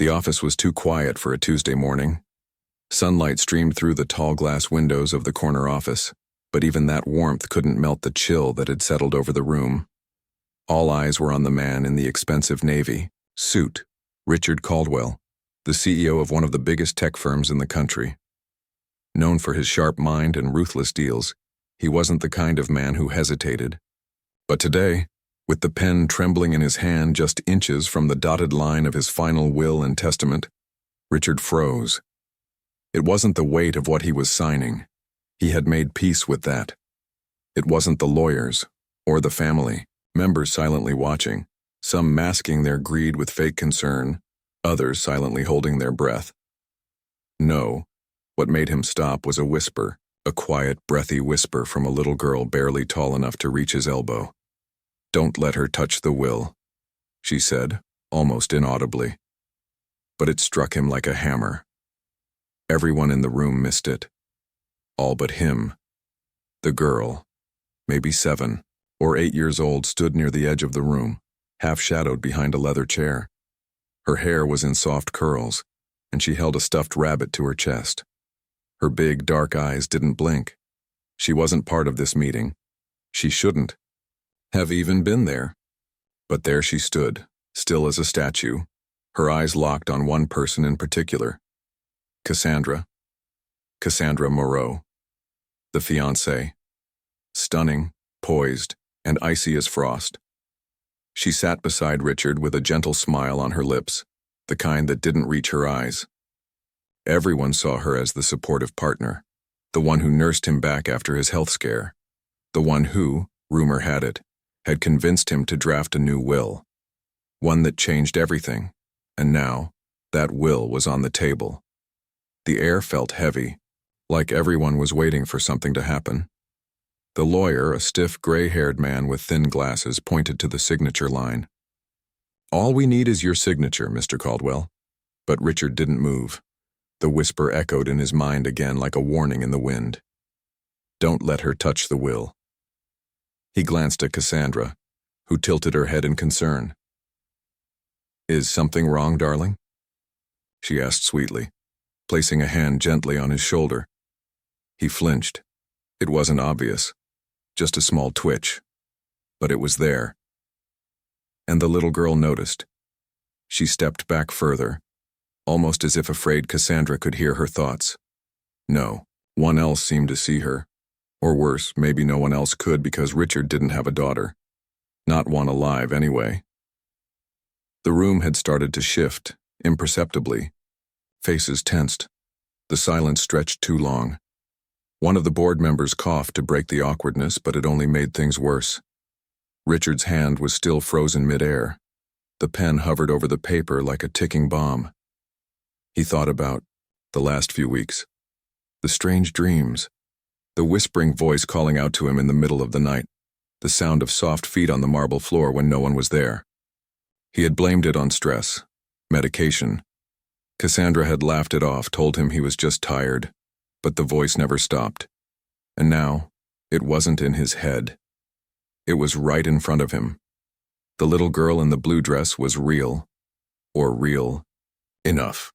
The office was too quiet for a Tuesday morning. Sunlight streamed through the tall glass windows of the corner office, but even that warmth couldn't melt the chill that had settled over the room. All eyes were on the man in the expensive navy suit, Richard Caldwell, the CEO of one of the biggest tech firms in the country. Known for his sharp mind and ruthless deals, he wasn't the kind of man who hesitated. But today, with the pen trembling in his hand just inches from the dotted line of his final will and testament, Richard froze. It wasn't the weight of what he was signing. He had made peace with that. It wasn't the lawyers, or the family, members silently watching, some masking their greed with fake concern, others silently holding their breath. No, what made him stop was a whisper, a quiet, breathy whisper from a little girl barely tall enough to reach his elbow. "Don't let her touch the will," she said, almost inaudibly. But it struck him like a hammer. Everyone in the room missed it. All but him. The girl, maybe 7 or 8 years old, stood near the edge of the room, half-shadowed behind a leather chair. Her hair was in soft curls, and she held a stuffed rabbit to her chest. Her big, dark eyes didn't blink. She wasn't part of this meeting. She shouldn't have even been there. But there she stood, still as a statue, her eyes locked on one person in particular. Cassandra Moreau, the fiancée. Stunning, poised, and icy as frost. She sat beside Richard with a gentle smile on her lips, the kind that didn't reach her eyes. Everyone saw her as the supportive partner, the one who nursed him back after his health scare, the one who, rumor had it, had convinced him to draft a new will, one that changed everything, and now, that will was on the table. The air felt heavy, like everyone was waiting for something to happen. The lawyer, a stiff, gray-haired man with thin glasses, pointed to the signature line. "All we need is your signature, Mr. Caldwell." But Richard didn't move. The whisper echoed in his mind again like a warning in the wind. "Don't let her touch the will." He glanced at Cassandra, who tilted her head in concern. "Is something wrong, darling?" she asked sweetly, placing a hand gently on his shoulder. He flinched. It wasn't obvious, just a small twitch, but it was there. And the little girl noticed. She stepped back further, almost as if afraid Cassandra could hear her thoughts. No, one else seemed to see her. Or worse, maybe no one else could because Richard didn't have a daughter. Not one alive, anyway. The room had started to shift, imperceptibly. Faces tensed. The silence stretched too long. One of the board members coughed to break the awkwardness, but it only made things worse. Richard's hand was still frozen mid-air. The pen hovered over the paper like a ticking bomb. He thought about the last few weeks, the strange dreams, the whispering voice calling out to him in the middle of the night, the sound of soft feet on the marble floor when no one was there. He had blamed it on stress, medication. Cassandra had laughed it off, told him he was just tired, but the voice never stopped. And now, it wasn't in his head. It was right in front of him. The little girl in the blue dress was real, or real enough.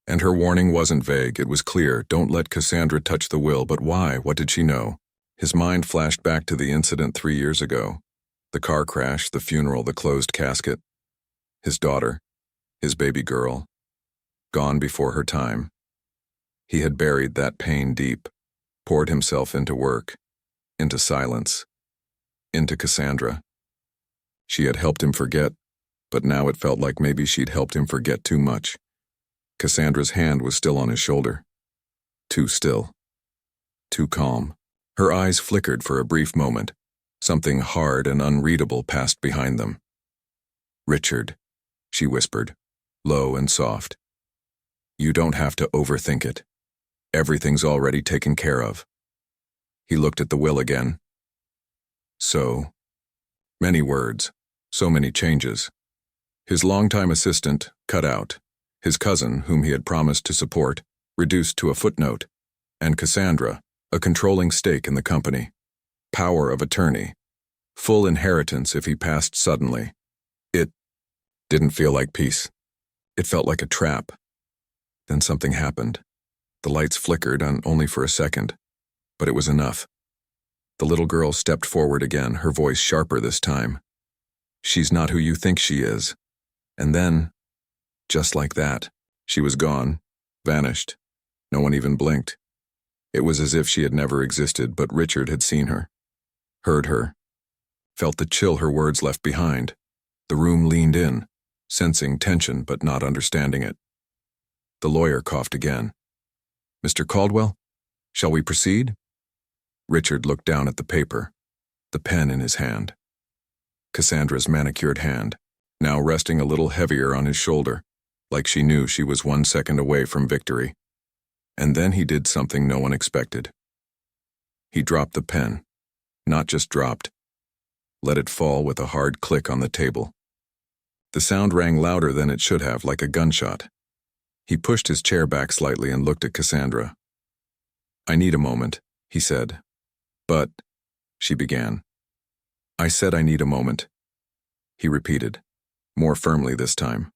And her warning wasn't vague, it was clear. Don't let Cassandra touch the will, but why? What did she know? His mind flashed back to the incident 3 years ago. The car crash, the funeral, the closed casket. His daughter, his baby girl, gone before her time. He had buried that pain deep, poured himself into work, into silence, into Cassandra. She had helped him forget, but now it felt like maybe she'd helped him forget too much. Cassandra's hand was still on his shoulder. Too still. Too calm. Her eyes flickered for a brief moment. Something hard and unreadable passed behind them. "Richard," she whispered, low and soft. "You don't have to overthink it. Everything's already taken care of." He looked at the will again. So many words, so many changes. His longtime assistant, cut out. His cousin, whom he had promised to support, reduced to a footnote. And Cassandra, a controlling stake in the company. Power of attorney. Full inheritance if he passed suddenly. It didn't feel like peace. It felt like a trap. Then something happened. The lights flickered, and only for a second, but it was enough. The little girl stepped forward again, her voice sharper this time. "She's not who you think she is." And then, just like that, she was gone, vanished. No one even blinked. It was as if she had never existed, but Richard had seen her, heard her, felt the chill her words left behind. The room leaned in, sensing tension but not understanding it. The lawyer coughed again. "Mr. Caldwell, shall we proceed?" Richard looked down at the paper, the pen in his hand. Cassandra's manicured hand, now resting a little heavier on his shoulder, like she knew she was 1 second away from victory. And then he did something no one expected. He dropped the pen, not just dropped, let it fall with a hard click on the table. The sound rang louder than it should have, like a gunshot. He pushed his chair back slightly and looked at Cassandra. "I need a moment," he said. "But," she began. "I said I need a moment," he repeated, more firmly this time.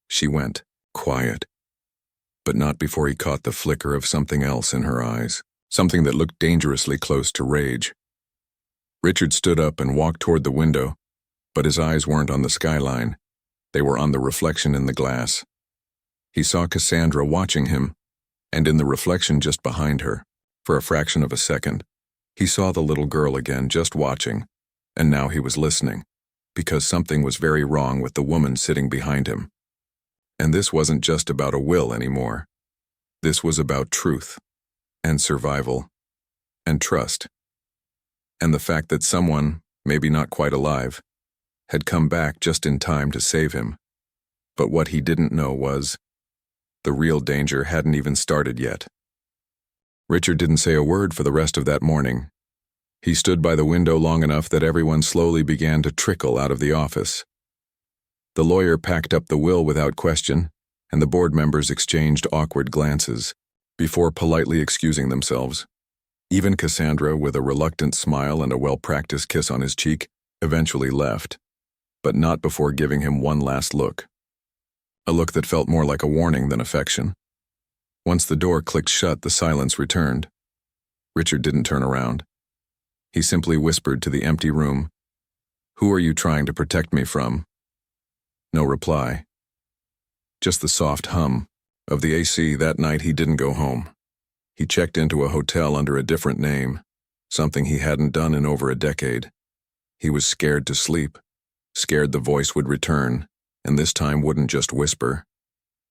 She went, quiet, but not before he caught the flicker of something else in her eyes, something that looked dangerously close to rage. Richard stood up and walked toward the window, but his eyes weren't on the skyline. They were on the reflection in the glass. He saw Cassandra watching him, and in the reflection just behind her, for a fraction of a second, he saw the little girl again, just watching, and now he was listening, because something was very wrong with the woman sitting behind him. And this wasn't just about a will anymore. This was about truth, and survival, and trust. And the fact that someone, maybe not quite alive, had come back just in time to save him. But what he didn't know was, the real danger hadn't even started yet. Richard didn't say a word for the rest of that morning. He stood by the window long enough that everyone slowly began to trickle out of the office. The lawyer packed up the will without question, and the board members exchanged awkward glances, before politely excusing themselves. Even Cassandra, with a reluctant smile and a well-practiced kiss on his cheek, eventually left, but not before giving him one last look. A look that felt more like a warning than affection. Once the door clicked shut, the silence returned. Richard didn't turn around. He simply whispered to the empty room, "Who are you trying to protect me from?" No reply. Just the soft hum of the AC. That night he didn't go home. He checked into a hotel under a different name, something he hadn't done in over a decade. He was scared to sleep, scared the voice would return, and this time wouldn't just whisper.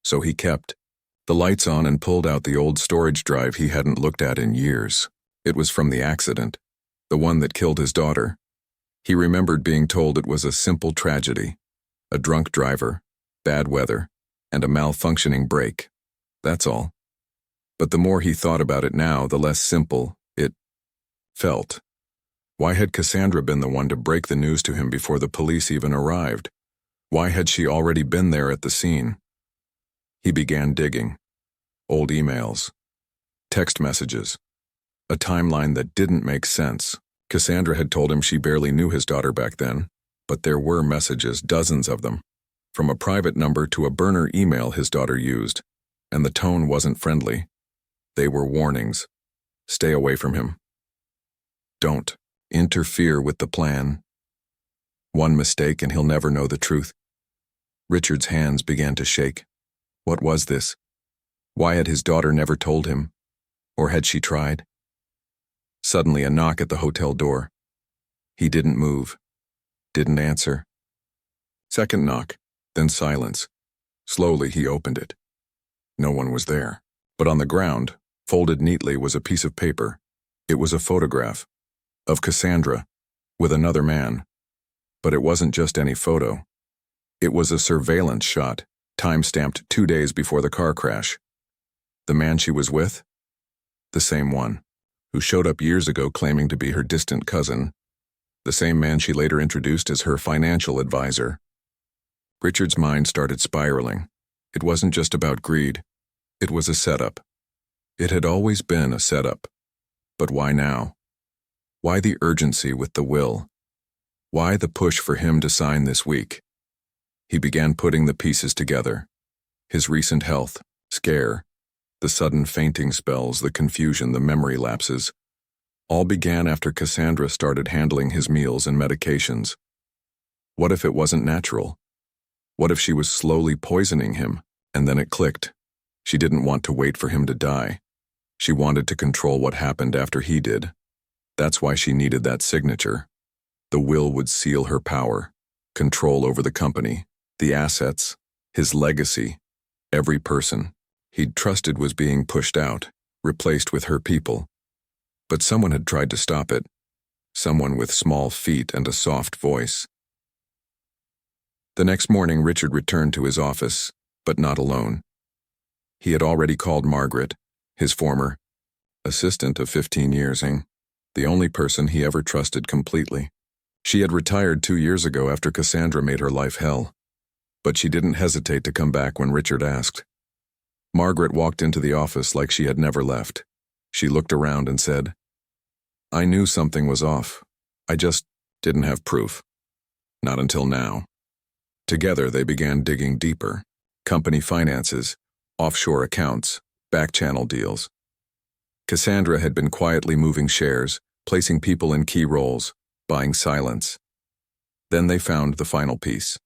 So he kept the lights on and pulled out the old storage drive he hadn't looked at in years. It was from the accident, the one that killed his daughter. He remembered being told it was a simple tragedy, a drunk driver, bad weather, and a malfunctioning brake. That's all. But the more he thought about it now, the less simple it felt. Why had Cassandra been the one to break the news to him before the police even arrived? Why had she already been there at the scene? He began digging. Old emails, text messages, a timeline that didn't make sense. Cassandra had told him she barely knew his daughter back then, but there were messages, dozens of them, from a private number to a burner email his daughter used, and the tone wasn't friendly. They were warnings. Stay away from him. Don't interfere with the plan. One mistake and he'll never know the truth. Richard's hands began to shake. What was this? Why had his daughter never told him? Or had she tried? Suddenly a knock at the hotel door. He didn't move. Didn't answer. Second knock, then silence. Slowly he opened it. No one was there. But on the ground, folded neatly, was a piece of paper. It was a photograph of Cassandra with another man. But it wasn't just any photo. It was a surveillance shot, time-stamped 2 days before the car crash. The man she was with? The same one, who showed up years ago claiming to be her distant cousin. The same man she later introduced as her financial advisor. Richard's mind started spiraling. It wasn't just about greed. It was a setup. It had always been a setup. But why now? Why the urgency with the will? Why the push for him to sign this week? He began putting the pieces together. His recent health scare, the sudden fainting spells, the confusion, the memory lapses, all began after Cassandra started handling his meals and medications. What if it wasn't natural? What if she was slowly poisoning him? And then it clicked. She didn't want to wait for him to die. She wanted to control what happened after he did. That's why she needed that signature. The will would seal her power, control over the company, the assets, his legacy. Every person he'd trusted was being pushed out, replaced with her people. But someone had tried to stop it. Someone with small feet and a soft voice. The next morning, Richard returned to his office, but not alone. He had already called Margaret, his former assistant of 15 years, the only person he ever trusted completely. She had retired 2 years ago after Cassandra made her life hell. But she didn't hesitate to come back when Richard asked. Margaret walked into the office like she had never left. She looked around and said, "I knew something was off. I just didn't have proof. Not until now." Together they began digging deeper. Company finances, offshore accounts, back-channel deals. Cassandra had been quietly moving shares, placing people in key roles, buying silence. Then they found the final piece.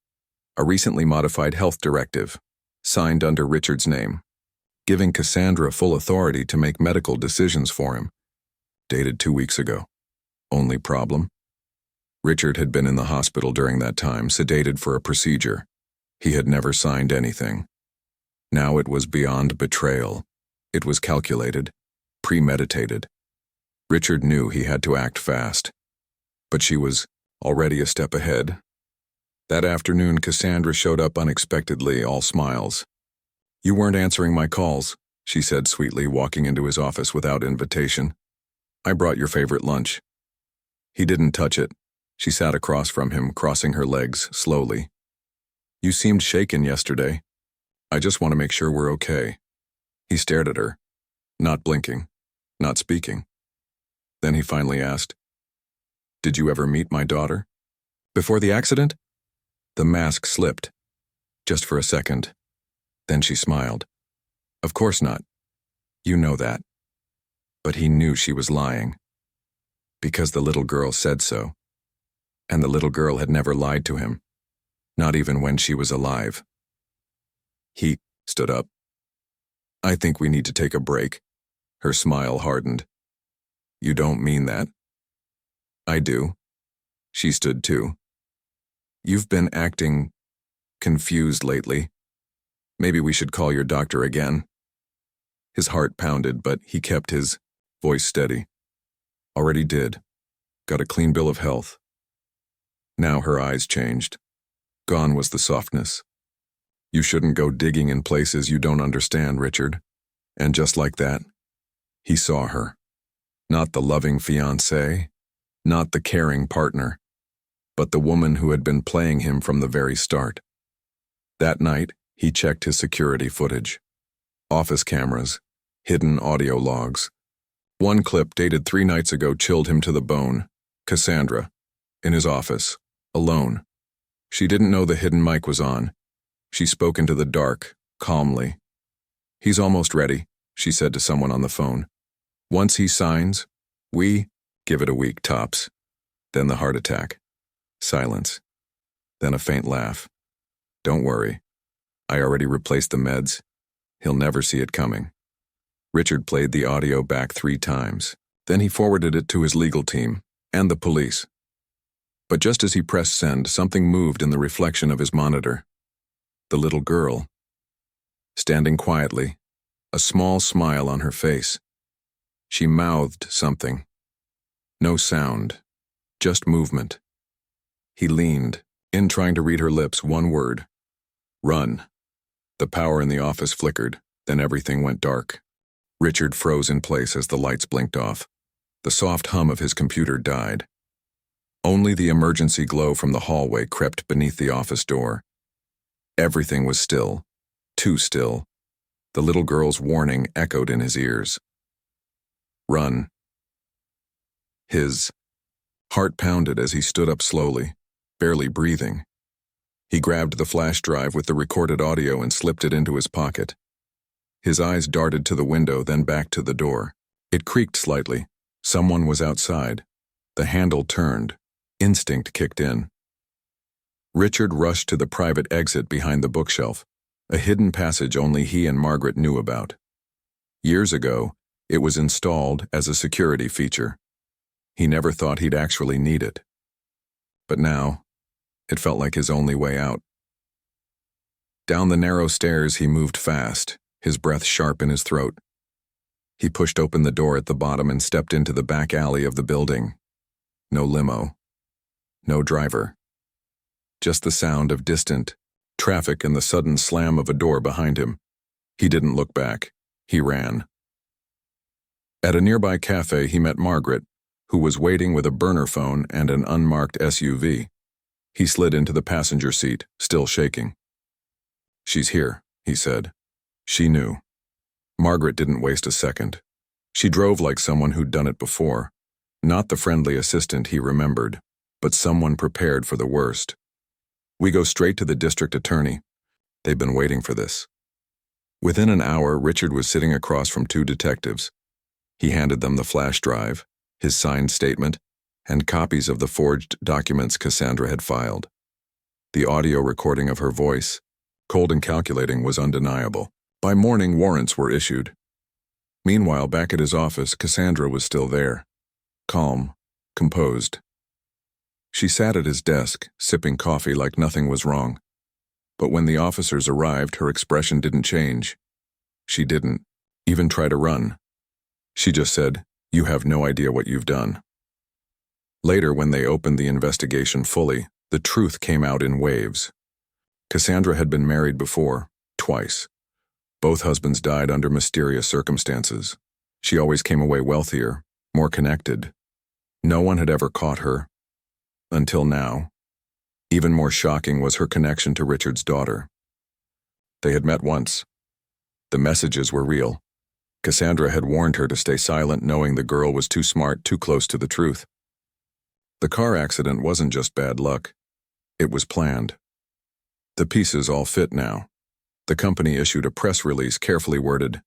A recently modified health directive, signed under Richard's name, giving Cassandra full authority to make medical decisions for him. Dated 2 weeks ago. Only problem? Richard had been in the hospital during that time, sedated for a procedure. He had never signed anything. Now it was beyond betrayal. It was calculated, premeditated. Richard knew he had to act fast. But she was already a step ahead. That afternoon, Cassandra showed up unexpectedly, all smiles. "You weren't answering my calls," she said sweetly, walking into his office without invitation. "I brought your favorite lunch." He didn't touch it. She sat across from him, crossing her legs slowly. "You seemed shaken yesterday. I just want to make sure we're okay." He stared at her, not blinking, not speaking. Then he finally asked, "Did you ever meet my daughter? Before the accident?" The mask slipped, just for a second. Then she smiled. "Of course not. You know that." But he knew she was lying. Because the little girl said so. And the little girl had never lied to him, not even when she was alive. He stood up. "I think we need to take a break." Her smile hardened. "You don't mean that?" "I do." She stood too. "You've been acting confused lately. Maybe we should call your doctor again." His heart pounded, but he kept his voice steady. "Already did. Got a clean bill of health." Now her eyes changed. Gone was the softness. "You shouldn't go digging in places you don't understand, Richard." And just like that, he saw her. Not the loving fiancée, not the caring partner, but the woman who had been playing him from the very start. That night, he checked his security footage. Office cameras, hidden audio logs. One clip dated 3 nights ago chilled him to the bone. Cassandra, in his office, alone. She didn't know the hidden mic was on. She spoke into the dark, calmly. "He's almost ready," she said to someone on the phone. "Once he signs, we give it a week tops." Then the heart attack. Silence. Then a faint laugh. "Don't worry. I already replaced the meds. He'll never see it coming." Richard played the audio back 3 times. Then he forwarded it to his legal team and the police. But just as he pressed send, something moved in the reflection of his monitor. The little girl, standing quietly, a small smile on her face. She mouthed something. No sound, just movement. He leaned, in trying to read her lips, one word. "Run." The power in the office flickered, then everything went dark. Richard froze in place as the lights blinked off. The soft hum of his computer died. Only the emergency glow from the hallway crept beneath the office door. Everything was still, too still. The little girl's warning echoed in his ears. "Run." His heart pounded as he stood up slowly, barely breathing. He grabbed the flash drive with the recorded audio and slipped it into his pocket. His eyes darted to the window, then back to the door. It creaked slightly. Someone was outside. The handle turned. Instinct kicked in. Richard rushed to the private exit behind the bookshelf, a hidden passage only he and Margaret knew about. Years ago, it was installed as a security feature. He never thought he'd actually need it. But now, it felt like his only way out. Down the narrow stairs he moved fast, his breath sharp in his throat. He pushed open the door at the bottom and stepped into the back alley of the building. No limo. No driver. Just the sound of distant traffic and the sudden slam of a door behind him. He didn't look back. He ran. At a nearby cafe, he met Margaret, who was waiting with a burner phone and an unmarked SUV. He slid into the passenger seat, still shaking. "She's here," he said. She knew. Margaret didn't waste a second. She drove like someone who'd done it before. Not the friendly assistant he remembered, but someone prepared for the worst. "We go straight to the district attorney. They've been waiting for this." Within an hour, Richard was sitting across from two detectives. He handed them the flash drive, his signed statement, and copies of the forged documents Cassandra had filed. The audio recording of her voice, cold and calculating, was undeniable. By morning, warrants were issued. Meanwhile, back at his office, Cassandra was still there, calm, composed. She sat at his desk, sipping coffee like nothing was wrong. But when the officers arrived, her expression didn't change. She didn't even try to run. She just said, "You have no idea what you've done." Later, when they opened the investigation fully, the truth came out in waves. Cassandra had been married before, twice. Both husbands died under mysterious circumstances. She always came away wealthier, more connected. No one had ever caught her. Until now. Even more shocking was her connection to Richard's daughter. They had met once. The messages were real. Cassandra had warned her to stay silent, knowing the girl was too smart, too close to the truth. The car accident wasn't just bad luck. It was planned. The pieces all fit now. The company issued a press release carefully worded,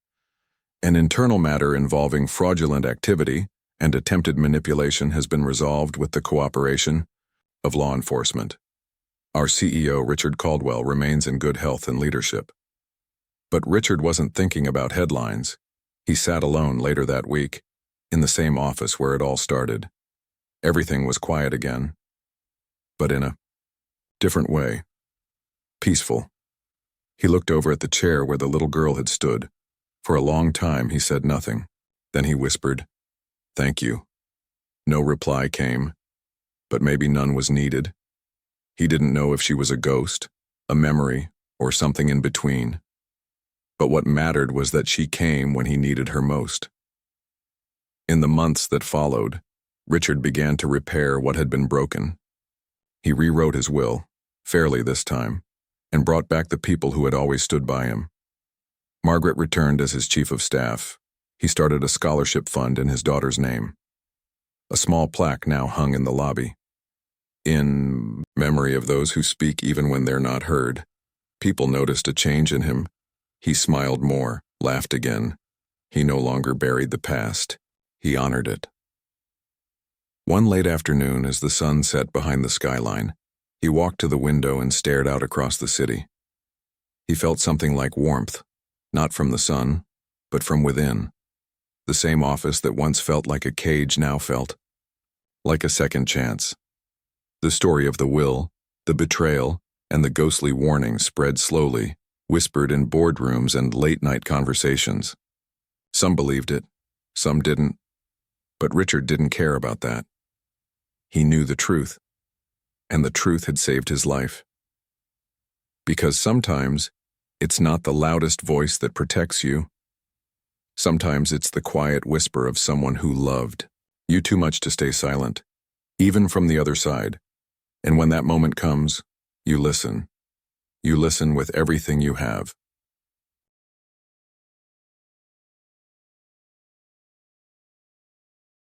"An internal matter involving fraudulent activity and attempted manipulation has been resolved with the cooperation of law enforcement. Our CEO, Richard Caldwell, remains in good health and leadership." But Richard wasn't thinking about headlines. He sat alone later that week, in the same office where it all started. Everything was quiet again, but in a different way. Peaceful. He looked over at the chair where the little girl had stood. For a long time, he said nothing. Then he whispered, "Thank you." No reply came, but maybe none was needed. He didn't know if she was a ghost, a memory, or something in between. But what mattered was that she came when he needed her most. In the months that followed, Richard began to repair what had been broken. He rewrote his will, fairly this time, and brought back the people who had always stood by him. Margaret returned as his chief of staff. He started a scholarship fund in his daughter's name. A small plaque now hung in the lobby. In memory of those who speak even when they're not heard. People noticed a change in him. He smiled more, laughed again. He no longer buried the past. He honored it. One late afternoon, as the sun set behind the skyline, he walked to the window and stared out across the city. He felt something like warmth, not from the sun, but from within. The same office that once felt like a cage now felt like a second chance. The story of the will, the betrayal, and the ghostly warning spread slowly, whispered in boardrooms and late-night conversations. Some believed it, some didn't. But Richard didn't care about that. He knew the truth, and the truth had saved his life. Because sometimes, it's not the loudest voice that protects you. Sometimes it's the quiet whisper of someone who loved you too much to stay silent, even from the other side. And when that moment comes, you listen. You listen with everything you have.